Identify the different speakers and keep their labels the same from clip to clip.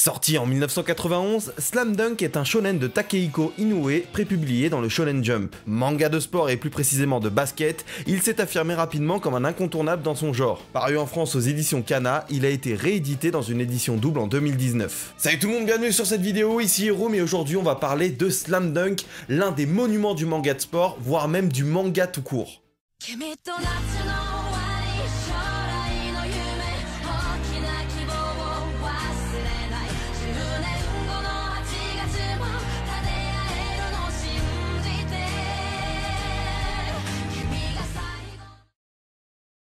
Speaker 1: Sorti en 1991, Slam Dunk est un shonen de Takehiko Inoue prépublié dans le Shonen Jump. Manga de sport et plus précisément de basket, il s'est affirmé rapidement comme un incontournable dans son genre. Paru en France aux éditions Kana, il a été réédité dans une édition double en 2019. Salut tout le monde, bienvenue sur cette vidéo, ici Hiro, et aujourd'hui on va parler de Slam Dunk, l'un des monuments du manga de sport, voire même du manga tout court.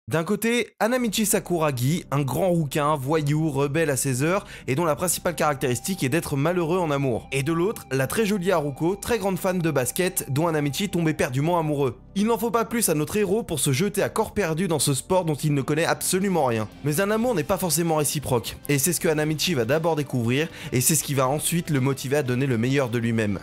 Speaker 1: D'un côté, Hanamichi Sakuragi, un grand rouquin, voyou, rebelle à ses heures, et dont la principale caractéristique est d'être malheureux en amour. Et de l'autre, la très jolie Haruko, très grande fan de basket, dont Hanamichi tombe éperdument amoureux. Il n'en faut pas plus à notre héros pour se jeter à corps perdu dans ce sport dont il ne connaît absolument rien. Mais un amour n'est pas forcément réciproque, et c'est ce que Hanamichi va d'abord découvrir, et c'est ce qui va ensuite le motiver à donner le meilleur de lui-même.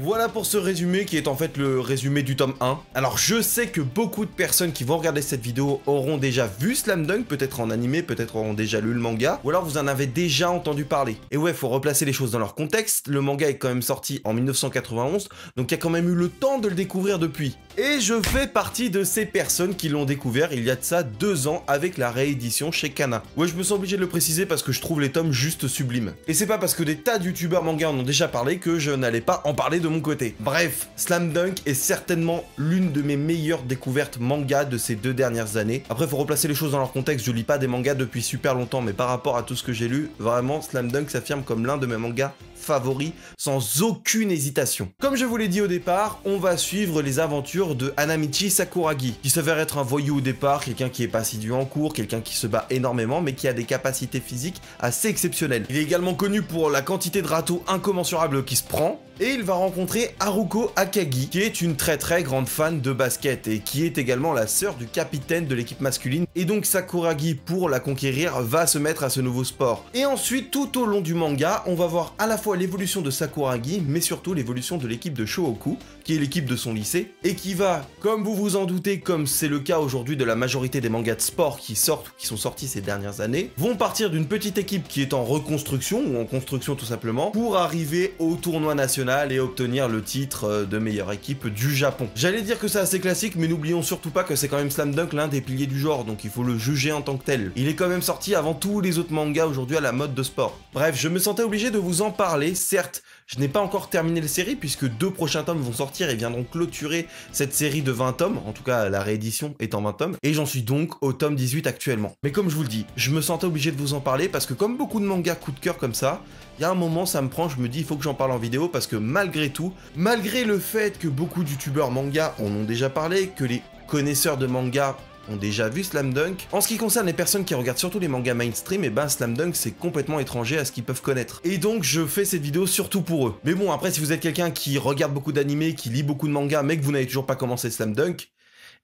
Speaker 1: Voilà pour ce résumé qui est en fait le résumé du tome 1. Alors je sais que beaucoup de personnes qui vont regarder cette vidéo auront déjà vu Slam Dunk, peut-être en animé, peut-être auront déjà lu le manga, ou alors vous en avez déjà entendu parler. Et ouais, faut replacer les choses dans leur contexte, le manga est quand même sorti en 1991, donc il y a quand même eu le temps de le découvrir depuis. Et je fais partie de ces personnes qui l'ont découvert il y a de ça 2 ans avec la réédition chez Kana. Ouais, je me sens obligé de le préciser parce que je trouve les tomes juste sublimes. Et c'est pas parce que des tas de youtubeurs manga en ont déjà parlé que je n'allais pas en parler de mon côté. Bref, Slam Dunk est certainement l'une de mes meilleures découvertes manga de ces 2 dernières années. Après, faut replacer les choses dans leur contexte, je lis pas des mangas depuis super longtemps, mais par rapport à tout ce que j'ai lu, vraiment, Slam Dunk s'affirme comme l'un de mes mangas favoris sans aucune hésitation. Comme je vous l'ai dit au départ, on va suivre les aventures de Hanamichi Sakuragi, qui s'avère être un voyou au départ, quelqu'un qui est pas assidu en cours, quelqu'un qui se bat énormément, mais qui a des capacités physiques assez exceptionnelles. Il est également connu pour la quantité de râteaux incommensurable qu'il se prend, et il va rencontrer Haruko Akagi, qui est une très grande fan de basket, et qui est également la sœur du capitaine de l'équipe masculine, et donc Sakuragi, pour la conquérir, va se mettre à ce nouveau sport. Et ensuite, tout au long du manga, on va voir à la fois l'évolution de Sakuragi, mais surtout l'évolution de l'équipe de Shohoku, qui est l'équipe de son lycée, et qui va, comme vous vous en doutez, comme c'est le cas aujourd'hui de la majorité des mangas de sport qui sortent ou qui sont sortis ces dernières années, vont partir d'une petite équipe qui est en reconstruction, ou en construction tout simplement, pour arriver au tournoi national et obtenir le titre de meilleure équipe du Japon. J'allais dire que c'est assez classique, mais n'oublions surtout pas que c'est quand même Slam Dunk l'un des piliers du genre, donc il faut le juger en tant que tel. Il est quand même sorti avant tous les autres mangas aujourd'hui à la mode de sport. Bref, je me sentais obligé de vous en parler, certes, je n'ai pas encore terminé la série puisque 2 prochains tomes vont sortir et viendront clôturer cette série de 20 tomes, en tout cas la réédition étant 20 tomes, et j'en suis donc au tome 18 actuellement. Mais comme je vous le dis, je me sentais obligé de vous en parler parce que comme beaucoup de mangas coup de cœur comme ça, il y a un moment ça me prend, je me dis il faut que j'en parle en vidéo parce que malgré tout, malgré le fait que beaucoup de youtubeurs manga en ont déjà parlé, que les connaisseurs de manga ont déjà vu Slam Dunk. En ce qui concerne les personnes qui regardent surtout les mangas mainstream, et ben Slam Dunk c'est complètement étranger à ce qu'ils peuvent connaître. Et donc je fais cette vidéo surtout pour eux. Mais bon, après si vous êtes quelqu'un qui regarde beaucoup d'animés, qui lit beaucoup de mangas, mais que vous n'avez toujours pas commencé Slam Dunk,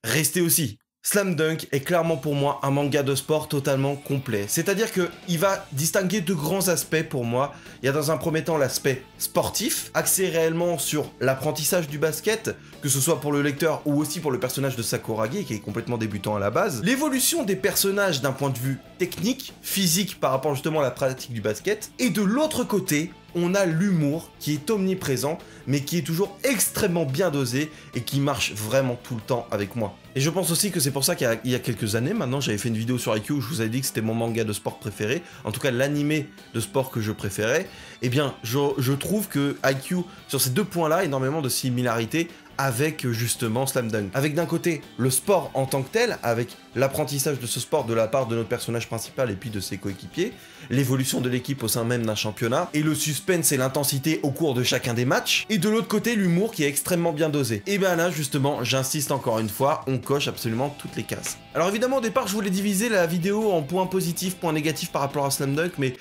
Speaker 1: restez aussi. Slam Dunk est clairement pour moi un manga de sport totalement complet. C'est-à-dire qu'il va distinguer 2 grands aspects pour moi. Il y a dans un premier temps l'aspect sportif, axé réellement sur l'apprentissage du basket, que ce soit pour le lecteur ou aussi pour le personnage de Sakuragi, qui est complètement débutant à la base. L'évolution des personnages d'un point de vue technique, physique par rapport justement à la pratique du basket. Et de l'autre côté, on a l'humour qui est omniprésent, mais qui est toujours extrêmement bien dosé et qui marche vraiment tout le temps avec moi. Et je pense aussi que c'est pour ça qu'il y a quelques années, maintenant j'avais fait une vidéo sur IQ où je vous avais dit que c'était mon manga de sport préféré, en tout cas l'animé de sport que je préférais. Eh bien, je trouve que IQ, sur ces 2 points-là, a énormément de similarités avec justement Slam Dunk. Avec d'un côté le sport en tant que tel, avec l'apprentissage de ce sport de la part de notre personnage principal et puis de ses coéquipiers, l'évolution de l'équipe au sein même d'un championnat, et le suspense et l'intensité au cours de chacun des matchs, et de l'autre côté l'humour qui est extrêmement bien dosé. Et ben là justement, j'insiste encore une fois, on coche absolument toutes les cases. Alors évidemment au départ je voulais diviser la vidéo en points positifs, points négatifs par rapport à Slam Dunk, mais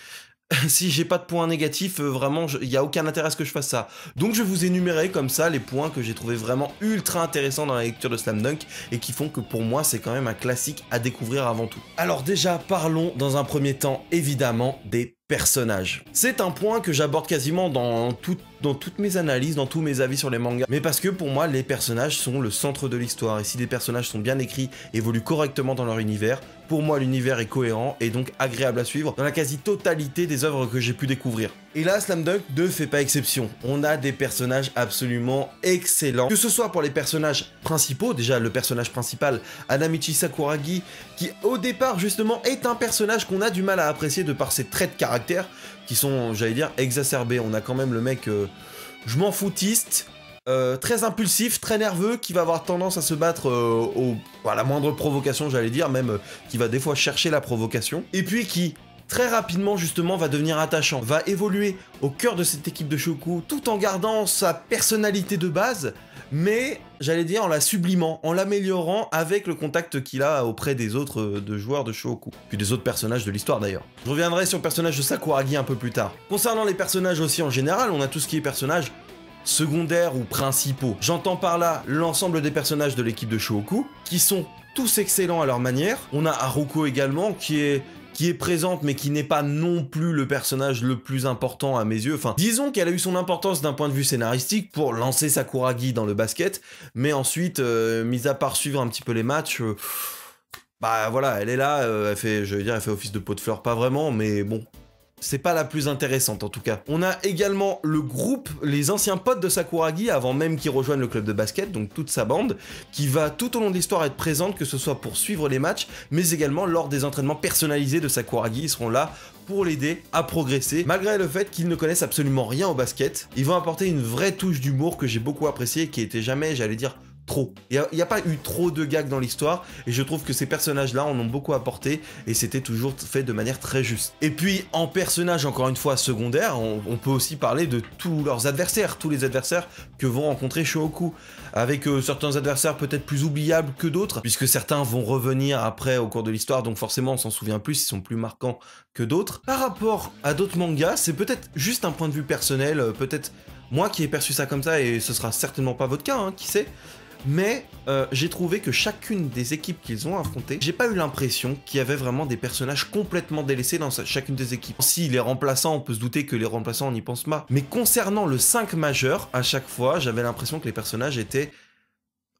Speaker 1: si j'ai pas de points négatifs, vraiment, il n'y a aucun intérêt à ce que je fasse ça. Donc je vais vous énumérer comme ça les points que j'ai trouvé vraiment ultra intéressants dans la lecture de Slam Dunk et qui font que pour moi c'est quand même un classique à découvrir avant tout. Alors déjà, parlons dans un premier temps évidemment des personnages. C'est un point que j'aborde quasiment dans toutes mes analyses, dans tous mes avis sur les mangas, mais parce que pour moi, les personnages sont le centre de l'histoire, et si les personnages sont bien écrits, évoluent correctement dans leur univers, pour moi l'univers est cohérent et donc agréable à suivre dans la quasi-totalité des œuvres que j'ai pu découvrir. Et là, Slam Dunk ne fait pas exception. On a des personnages absolument excellents, que ce soit pour les personnages principaux, déjà le personnage principal, Hanamichi Sakuragi, qui au départ justement est un personnage qu'on a du mal à apprécier de par ses traits de caractère, qui sont, j'allais dire, exacerbés. On a quand même le mec, je m'en foutiste, très impulsif, très nerveux, qui va avoir tendance à se battre à la moindre provocation, j'allais dire, même qui va des fois chercher la provocation, et puis qui très rapidement justement va devenir attachant, va évoluer au cœur de cette équipe de Shohoku, tout en gardant sa personnalité de base, mais j'allais dire en la sublimant, en l'améliorant avec le contact qu'il a auprès des autres joueurs de Shohoku, puis des autres personnages de l'histoire d'ailleurs. Je reviendrai sur le personnage de Sakuragi un peu plus tard. Concernant les personnages aussi en général, on a tout ce qui est personnages secondaires ou principaux. J'entends par là l'ensemble des personnages de l'équipe de Shohoku, qui sont tous excellents à leur manière. On a Haruko également, qui est présente, mais qui n'est pas non plus le personnage le plus important à mes yeux. Enfin, disons qu'elle a eu son importance d'un point de vue scénaristique pour lancer Sakuragi dans le basket, mais ensuite, mis à part suivre un petit peu les matchs, bah voilà, elle est là, elle fait office de pot de fleurs, pas vraiment, mais bon, c'est pas la plus intéressante en tout cas. On a également le groupe, les anciens potes de Sakuragi, avant même qu'il rejoigne le club de basket, donc toute sa bande, qui va tout au long de l'histoire être présente, que ce soit pour suivre les matchs, mais également lors des entraînements personnalisés de Sakuragi. Ils seront là pour l'aider à progresser, malgré le fait qu'ils ne connaissent absolument rien au basket. Ils vont apporter une vraie touche d'humour que j'ai beaucoup appréciée, qui était jamais, j'allais dire, trop. Il n'y a pas eu trop de gags dans l'histoire, et je trouve que ces personnages-là en ont beaucoup apporté, et c'était toujours fait de manière très juste. Et puis, en personnage, encore une fois, secondaire, on peut aussi parler de tous leurs adversaires, tous les adversaires que vont rencontrer Shohoku, avec certains adversaires peut-être plus oubliables que d'autres, puisque certains vont revenir après au cours de l'histoire, donc forcément on s'en souvient plus, ils sont plus marquants que d'autres. Par rapport à d'autres mangas, c'est peut-être juste un point de vue personnel, peut-être moi qui ai perçu ça comme ça, et ce sera certainement pas votre cas, hein, qui sait. Mais j'ai trouvé que chacune des équipes qu'ils ont affrontées, j'ai pas eu l'impression qu'il y avait vraiment des personnages complètement délaissés dans chacune des équipes. Si les remplaçants, on peut se douter que les remplaçants on n'y pense pas. Mais concernant le 5 majeur, à chaque fois, j'avais l'impression que les personnages étaient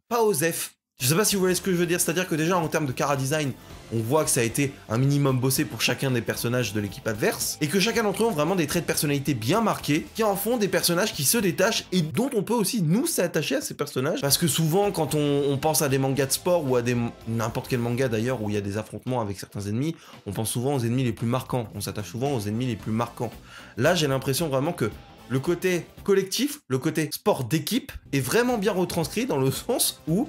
Speaker 1: pas OSEF. Je sais pas si vous voyez ce que je veux dire, c'est-à-dire que déjà en termes de chara design, on voit que ça a été un minimum bossé pour chacun des personnages de l'équipe adverse, et que chacun d'entre eux ont vraiment des traits de personnalité bien marqués, qui en font des personnages qui se détachent, et dont on peut aussi nous s'attacher à ces personnages, parce que souvent quand on pense à des mangas de sport, ou à n'importe quel manga d'ailleurs, où il y a des affrontements avec certains ennemis, on pense souvent aux ennemis les plus marquants, on s'attache souvent aux ennemis les plus marquants. Là j'ai l'impression vraiment que le côté collectif, le côté sport d'équipe, est vraiment bien retranscrit dans le sens où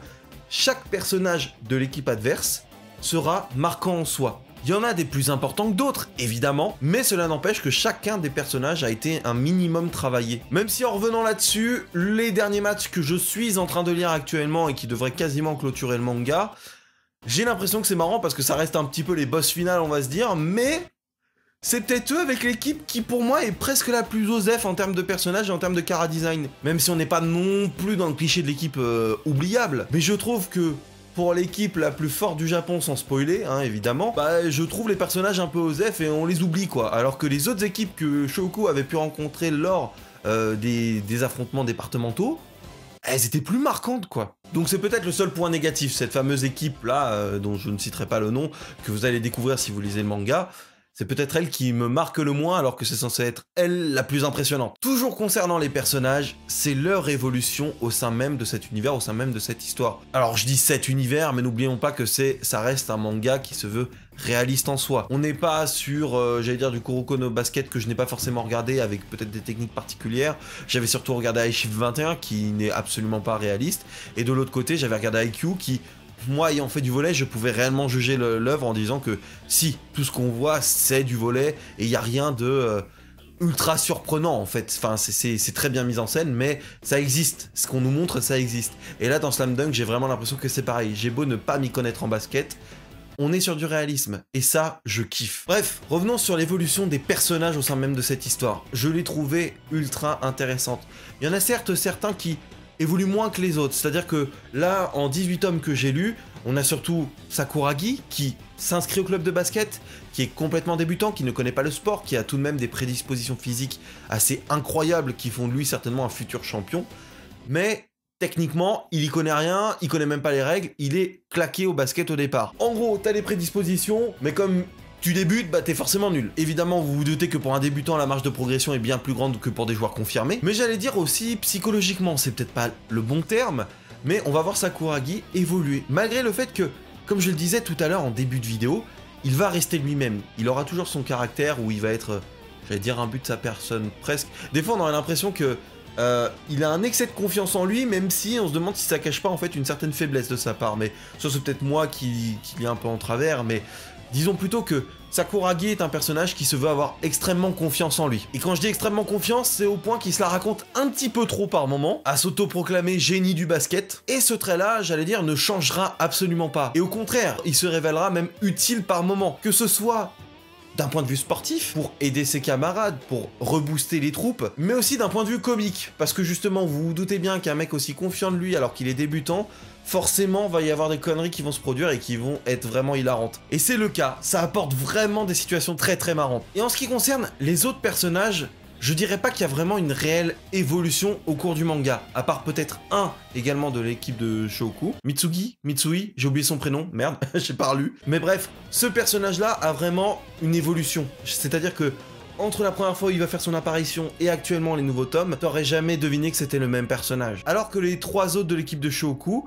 Speaker 1: chaque personnage de l'équipe adverse sera marquant en soi. Il y en a des plus importants que d'autres, évidemment, mais cela n'empêche que chacun des personnages a été un minimum travaillé. Même si en revenant là-dessus, les derniers matchs que je suis en train de lire actuellement et qui devraient quasiment clôturer le manga, j'ai l'impression que c'est marrant parce que ça reste un petit peu les boss finales, on va se dire, mais c'est peut-être eux avec l'équipe qui pour moi est presque la plus osef en termes de personnages et en termes de chara design. Même si on n'est pas non plus dans le cliché de l'équipe oubliable. Mais je trouve que pour l'équipe la plus forte du Japon, sans spoiler, hein, évidemment, bah je trouve les personnages un peu osef et on les oublie quoi. Alors que les autres équipes que Shohoku avait pu rencontrer lors des affrontements départementaux, elles étaient plus marquantes quoi. Donc c'est peut-être le seul point négatif, cette fameuse équipe là, dont je ne citerai pas le nom, que vous allez découvrir si vous lisez le manga. C'est peut-être elle qui me marque le moins alors que c'est censé être elle la plus impressionnante. Toujours concernant les personnages, c'est leur évolution au sein même de cet univers, au sein même de cette histoire. Alors je dis cet univers, mais n'oublions pas que ça reste un manga qui se veut réaliste en soi. On n'est pas sur, j'allais dire, du Kuroko no Basket que je n'ai pas forcément regardé avec peut-être des techniques particulières. J'avais surtout regardé iShift 21 qui n'est absolument pas réaliste. Et de l'autre côté, j'avais regardé IQ qui... Moi, ayant fait du volley, je pouvais réellement juger l'œuvre en disant que si, tout ce qu'on voit, c'est du volley, et il n'y a rien de ultra surprenant, en fait. Enfin, c'est très bien mis en scène, mais ça existe. Ce qu'on nous montre, ça existe. Et là, dans Slam Dunk, j'ai vraiment l'impression que c'est pareil. J'ai beau ne pas m'y connaître en basket, on est sur du réalisme, et ça, je kiffe. Bref, revenons sur l'évolution des personnages au sein même de cette histoire. Je l'ai trouvée ultra intéressante. Il y en a certes certains qui évolue moins que les autres. C'est-à-dire que là, en 18 tomes que j'ai lus, on a surtout Sakuragi qui s'inscrit au club de basket, qui est complètement débutant, qui ne connaît pas le sport, qui a tout de même des prédispositions physiques assez incroyables qui font de lui certainement un futur champion. Mais techniquement, il y connaît rien, il connaît même pas les règles, il est claqué au basket au départ. En gros, t'as les prédispositions, mais comme tu débutes, bah t'es forcément nul. Évidemment, vous vous doutez que pour un débutant, la marge de progression est bien plus grande que pour des joueurs confirmés. Mais j'allais dire aussi, psychologiquement, c'est peut-être pas le bon terme, mais on va voir Sakuragi évoluer. Malgré le fait que, comme je le disais tout à l'heure en début de vidéo, il va rester lui-même. Il aura toujours son caractère où il va être, j'allais dire, un but de sa personne, presque. Des fois, on aurait l'impression que il a un excès de confiance en lui, même si on se demande si ça cache pas en fait une certaine faiblesse de sa part. Mais ça, c'est peut-être moi qui l'ai un peu en travers, mais disons plutôt que Sakuragi est un personnage qui se veut avoir extrêmement confiance en lui. Et quand je dis extrêmement confiance, c'est au point qu'il se la raconte un petit peu trop par moment, à s'autoproclamer génie du basket. Et ce trait-là, j'allais dire, ne changera absolument pas. Et au contraire, il se révélera même utile par moment. Que ce soit d'un point de vue sportif, pour aider ses camarades, pour rebooster les troupes, mais aussi d'un point de vue comique. Parce que justement, vous vous doutez bien qu'un mec aussi confiant de lui alors qu'il est débutant, forcément va y avoir des conneries qui vont se produire et qui vont être vraiment hilarantes. Et c'est le cas, ça apporte vraiment des situations très très marrantes. Et en ce qui concerne les autres personnages, je dirais pas qu'il y a vraiment une réelle évolution au cours du manga, à part peut-être un également de l'équipe de Shohoku. Mitsui, j'ai oublié son prénom, merde, j'ai pas relu. Mais bref, ce personnage-là a vraiment une évolution. C'est-à-dire que entre la première fois où il va faire son apparition et actuellement les nouveaux tomes, t'aurais jamais deviné que c'était le même personnage. Alors que les trois autres de l'équipe de Shohoku,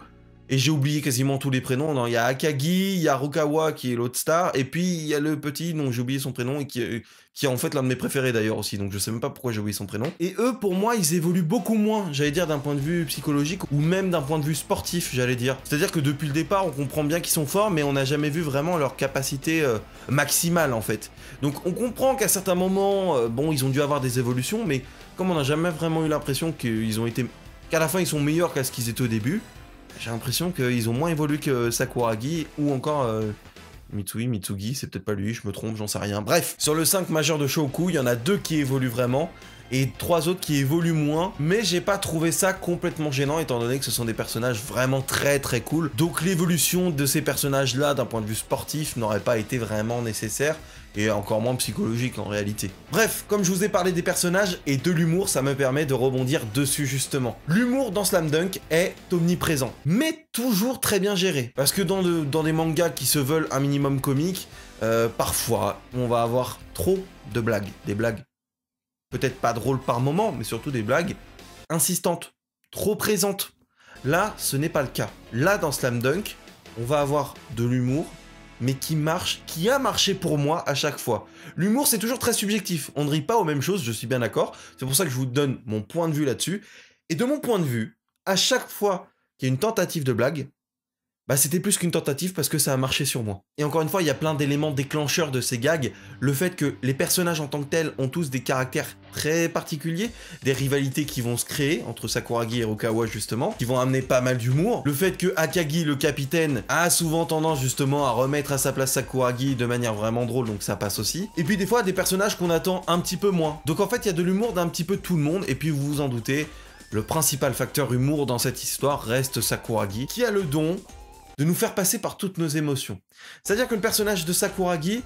Speaker 1: et j'ai oublié quasiment tous les prénoms, il y a Akagi, il y a Rukawa qui est l'autre star, et puis il y a le petit, dont j'ai oublié son prénom, et qui est en fait l'un de mes préférés d'ailleurs aussi, donc je sais même pas pourquoi j'ai oublié son prénom. Et eux, pour moi, ils évoluent beaucoup moins, j'allais dire d'un point de vue psychologique, ou même d'un point de vue sportif, j'allais dire. C'est-à-dire que depuis le départ, on comprend bien qu'ils sont forts, mais on n'a jamais vu vraiment leur capacité maximale en fait. Donc on comprend qu'à certains moments, bon, ils ont dû avoir des évolutions, mais comme on n'a jamais vraiment eu l'impression qu'ils ont été... qu'à la fin ils sont meilleurs qu'à ce qu'ils étaient au début, j'ai l'impression qu'ils ont moins évolué que Sakuragi ou encore Mitsugi, c'est peut-être pas lui, je me trompe, j'en sais rien. Bref, sur le 5 majeur de Shohoku, il y en a 2 qui évoluent vraiment et 3 autres qui évoluent moins, mais j'ai pas trouvé ça complètement gênant étant donné que ce sont des personnages vraiment très très cool. Donc l'évolution de ces personnages-là d'un point de vue sportif n'aurait pas été vraiment nécessaire et encore moins psychologique en réalité. Bref, comme je vous ai parlé des personnages et de l'humour, ça me permet de rebondir dessus justement. L'humour dans Slam Dunk est omniprésent, mais toujours très bien géré. Parce que dans des mangas qui se veulent un minimum comique, parfois on va avoir trop de blagues. Des blagues peut-être pas drôles par moment, mais surtout des blagues insistantes, trop présentes. Là, ce n'est pas le cas. Là, dans Slam Dunk, on va avoir de l'humour, mais qui marche, qui a marché pour moi à chaque fois. L'humour, c'est toujours très subjectif. On ne rit pas aux mêmes choses, je suis bien d'accord. C'est pour ça que je vous donne mon point de vue là-dessus. Et de mon point de vue, à chaque fois qu'il y a une tentative de blague, bah c'était plus qu'une tentative parce que ça a marché sur moi. Et encore une fois, il y a plein d'éléments déclencheurs de ces gags. Le fait que les personnages en tant que tels ont tous des caractères très particuliers, des rivalités qui vont se créer entre Sakuragi et Rukawa justement, qui vont amener pas mal d'humour. Le fait que Akagi, le capitaine, a souvent tendance justement à remettre à sa place Sakuragi de manière vraiment drôle, donc ça passe aussi. Et puis des fois, des personnages qu'on attend un petit peu moins. Donc en fait, il y a de l'humour d'un petit peu tout le monde, et puis vous vous en doutez, le principal facteur humour dans cette histoire reste Sakuragi, qui a le don de nous faire passer par toutes nos émotions. C'est-à-dire que le personnage de Sakuragi,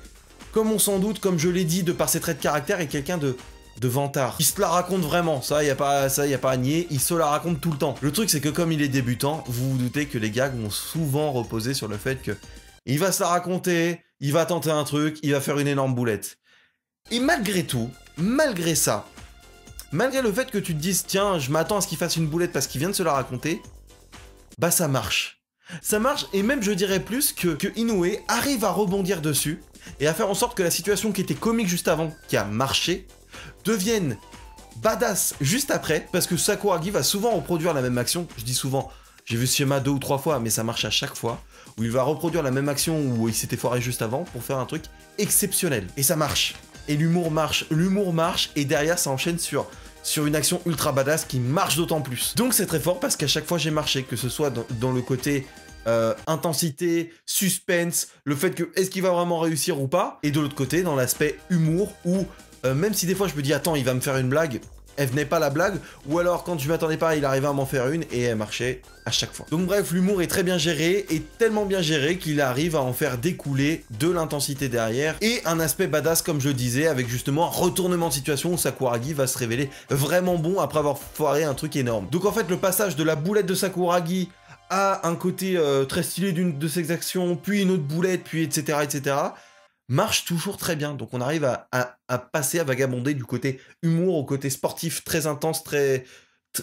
Speaker 1: comme on s'en doute, comme je l'ai dit, de par ses traits de caractère, est quelqu'un de vantard. Il se la raconte vraiment, ça y a pas à nier, il se la raconte tout le temps. Le truc c'est que comme il est débutant, vous vous doutez que les gags vont souvent reposer sur le fait que il va se la raconter, il va tenter un truc, il va faire une énorme boulette. Et malgré tout, malgré ça, malgré le fait que tu te dises tiens, je m'attends à ce qu'il fasse une boulette parce qu'il vient de se la raconter, bah ça marche. Ça marche, et même je dirais plus que Inoue arrive à rebondir dessus et à faire en sorte que la situation qui était comique juste avant, qui a marché, devienne badass juste après, parce que Sakuragi va souvent reproduire la même action. Je dis souvent, j'ai vu ce schéma 2 ou 3 fois, mais ça marche à chaque fois, où il va reproduire la même action où il s'était foiré juste avant pour faire un truc exceptionnel. Et ça marche. Et l'humour marche, et derrière ça enchaîne sur une action ultra badass qui marche d'autant plus. Donc c'est très fort parce qu'à chaque fois j'ai marché, que ce soit dans le côté intensité, suspense, le fait que est-ce qu'il va vraiment réussir ou pas, et de l'autre côté dans l'aspect humour où même si des fois je me dis attends il va me faire une blague, elle venait pas la blague, ou alors quand je m'attendais pas, il arrivait à m'en faire une et elle marchait à chaque fois. Donc bref, l'humour est très bien géré, et tellement bien géré qu'il arrive à en faire découler de l'intensité derrière, et un aspect badass comme je le disais, avec justement un retournement de situation où Sakuragi va se révéler vraiment bon après avoir foiré un truc énorme. Donc en fait, le passage de la boulette de Sakuragi à un côté très stylé d'une de ses actions, puis une autre boulette, puis etc., marche toujours très bien. Donc on arrive à passer, à vagabonder du côté humour au côté sportif très intense,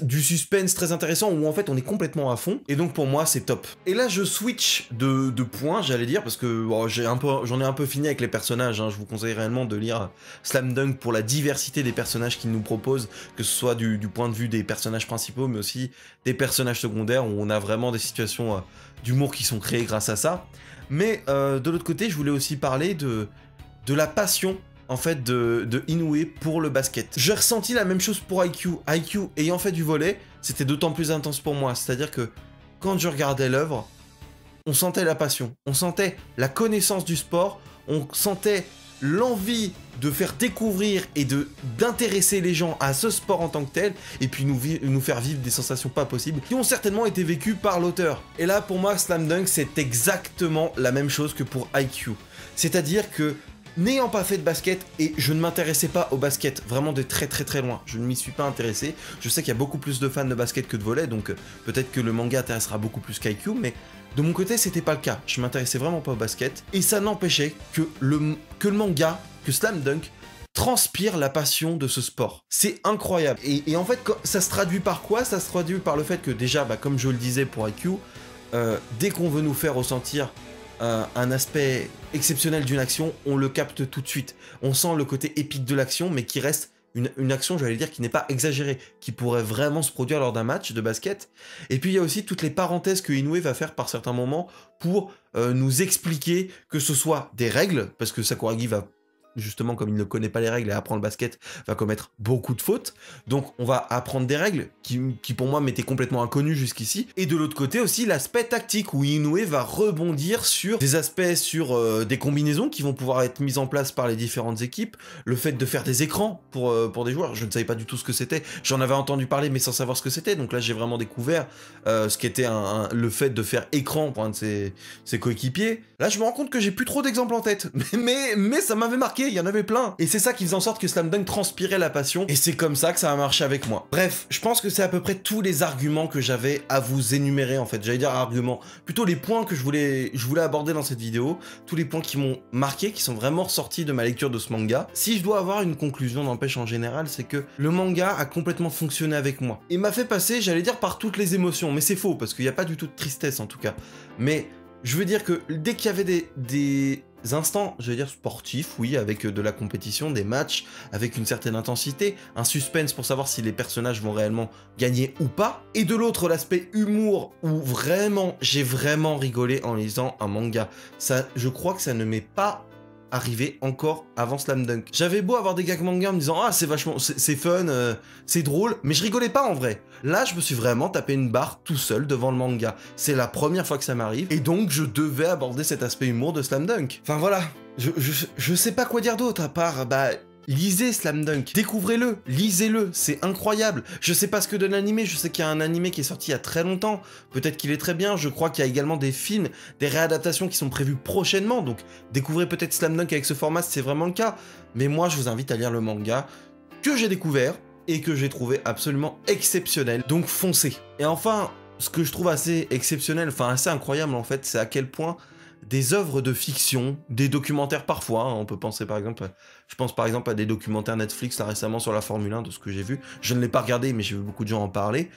Speaker 1: du suspense très intéressant, où en fait on est complètement à fond, et donc pour moi c'est top. Et là je switch de points, j'allais dire, parce que bon, j'en ai un peu fini avec les personnages, hein. Je vous conseille réellement de lire Slam Dunk pour la diversité des personnages qu'il nous propose, que ce soit du point de vue des personnages principaux, mais aussi des personnages secondaires, où on a vraiment des situations d'humour qui sont créées grâce à ça. Mais de l'autre côté, je voulais aussi parler de la passion en fait de Inoue pour le basket. J'ai ressenti la même chose pour IQ. IQ ayant fait du volley, c'était d'autant plus intense pour moi. C'est-à-dire que quand je regardais l'œuvre, on sentait la passion, on sentait la connaissance du sport, on sentait l'envie de faire découvrir et d'intéresser les gens à ce sport en tant que tel, et puis nous faire vivre des sensations pas possibles, qui ont certainement été vécues par l'auteur. Et là, pour moi, Slam Dunk, c'est exactement la même chose que pour IQ. C'est-à-dire que, n'ayant pas fait de basket, et je ne m'intéressais pas au basket, vraiment de très loin, je ne m'y suis pas intéressé, je sais qu'il y a beaucoup plus de fans de basket que de volley, donc peut-être que le manga intéressera beaucoup plus qu'IQ, mais de mon côté c'était pas le cas, je m'intéressais vraiment pas au basket, et ça n'empêchait que le manga, que Slam Dunk, transpire la passion de ce sport. C'est incroyable, et en fait ça se traduit par quoi? Ça se traduit par le fait que déjà, comme je le disais pour IQ, dès qu'on veut nous faire ressentir un aspect exceptionnel d'une action, on le capte tout de suite. On sent le côté épique de l'action, mais qui reste une action, j'allais dire, qui n'est pas exagérée, qui pourrait vraiment se produire lors d'un match de basket. Et puis il y a aussi toutes les parenthèses que Inoue va faire par certains moments pour nous expliquer que ce soit des règles, parce que Sakuragi va, justement, comme il ne connaît pas les règles et apprend le basket, va commettre beaucoup de fautes. Donc on va apprendre des règles qui pour moi m'étaient complètement inconnues jusqu'ici. Et de l'autre côté aussi l'aspect tactique, où Inoue va rebondir sur des aspects, sur des combinaisons qui vont pouvoir être mises en place par les différentes équipes, le fait de faire des écrans pour des joueurs. Je ne savais pas du tout ce que c'était, j'en avais entendu parler mais sans savoir ce que c'était, donc là j'ai vraiment découvert ce qu'était le fait de faire écran pour un de ses coéquipiers. Là je me rends compte que j'ai plus trop d'exemples en tête, mais ça m'avait marqué, il y en avait plein. Et c'est ça qui faisait en sorte que Slam Dunk transpirait la passion, et c'est comme ça que ça a marché avec moi. Bref, je pense que c'est à peu près tous les arguments que j'avais à vous énumérer en fait. J'allais dire arguments, plutôt les points que je voulais aborder dans cette vidéo, tous les points qui m'ont marqué, qui sont vraiment ressortis de ma lecture de ce manga. Si je dois avoir une conclusion, n'empêche, en général, c'est que le manga a complètement fonctionné avec moi. Il m'a fait passer, j'allais dire, par toutes les émotions, mais c'est faux, parce qu'il n'y a pas du tout de tristesse en tout cas. Mais je veux dire que dès qu'il y avait des instants, je veux dire, sportifs, oui, avec de la compétition, des matchs, avec une certaine intensité, un suspense pour savoir si les personnages vont réellement gagner ou pas, et de l'autre, l'aspect humour, où vraiment, j'ai vraiment rigolé en lisant un manga. Ça, je crois que ça ne m'est pas arrivé encore avant Slam Dunk. J'avais beau avoir des gags manga en me disant « Ah, c'est vachement, c'est fun, c'est drôle », mais je rigolais pas en vrai. Là, je me suis vraiment tapé une barre tout seul devant le manga. C'est la première fois que ça m'arrive, et donc je devais aborder cet aspect humour de Slam Dunk. Enfin voilà, je sais pas quoi dire d'autre à part, lisez Slam Dunk, découvrez-le, lisez-le, c'est incroyable. Je sais pas ce que donne l'animé, je sais qu'il y a un animé qui est sorti il y a très longtemps, peut-être qu'il est très bien, je crois qu'il y a également des films, des réadaptations qui sont prévues prochainement, donc découvrez peut-être Slam Dunk avec ce format si c'est vraiment le cas, mais moi je vous invite à lire le manga que j'ai découvert et que j'ai trouvé absolument exceptionnel, donc foncez. Et enfin, ce que je trouve assez exceptionnel, enfin assez incroyable en fait, c'est à quel point des œuvres de fiction, des documentaires parfois, hein, on peut penser par exemple, je pense par exemple à des documentaires Netflix là récemment sur la Formule 1, de ce que j'ai vu, je ne l'ai pas regardé mais j'ai vu beaucoup de gens en parler,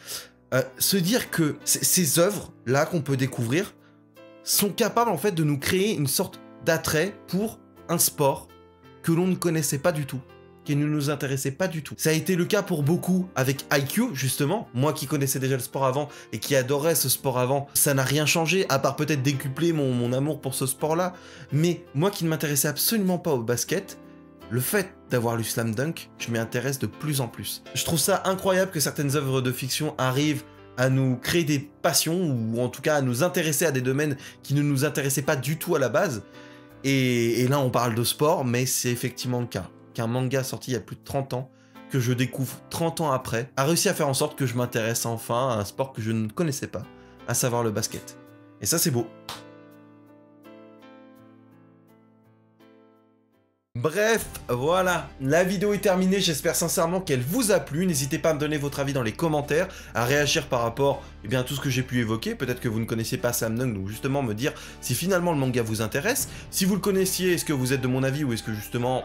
Speaker 1: se dire que ces œuvres là qu'on peut découvrir sont capables en fait de nous créer une sorte d'attrait pour un sport que l'on ne connaissait pas du tout, qui ne nous intéressait pas du tout. Ça a été le cas pour beaucoup avec IQ, justement. Moi qui connaissais déjà le sport avant et qui adorais ce sport avant, ça n'a rien changé, à part peut-être décupler mon amour pour ce sport-là. Mais moi qui ne m'intéressais absolument pas au basket, le fait d'avoir lu Slam Dunk, je m'y intéresse de plus en plus. Je trouve ça incroyable que certaines œuvres de fiction arrivent à nous créer des passions, ou en tout cas à nous intéresser à des domaines qui ne nous intéressaient pas du tout à la base. Et là on parle de sport, mais c'est effectivement le cas. Qu'un manga sorti il y a plus de 30 ans que je découvre 30 ans après, a réussi à faire en sorte que je m'intéresse enfin à un sport que je ne connaissais pas, à savoir le basket. Et ça, c'est beau. Bref, voilà, la vidéo est terminée, j'espère sincèrement qu'elle vous a plu, n'hésitez pas à me donner votre avis dans les commentaires, à réagir par rapport à tout ce que j'ai pu évoquer, peut-être que vous ne connaissiez pas Slam Dunk, donc justement me dire si finalement le manga vous intéresse, si vous le connaissiez, est-ce que vous êtes de mon avis ou est-ce que justement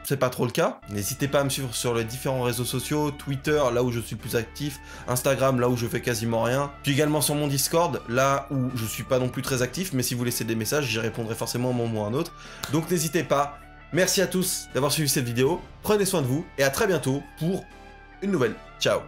Speaker 1: c'est pas trop le cas. N'hésitez pas à me suivre sur les différents réseaux sociaux, Twitter, là où je suis le plus actif, Instagram, là où je fais quasiment rien, puis également sur mon Discord, là où je suis pas non plus très actif, mais si vous laissez des messages, j'y répondrai forcément à un moment ou à un autre, donc n'hésitez pas. Merci à tous d'avoir suivi cette vidéo, prenez soin de vous, et à très bientôt pour une nouvelle. Ciao.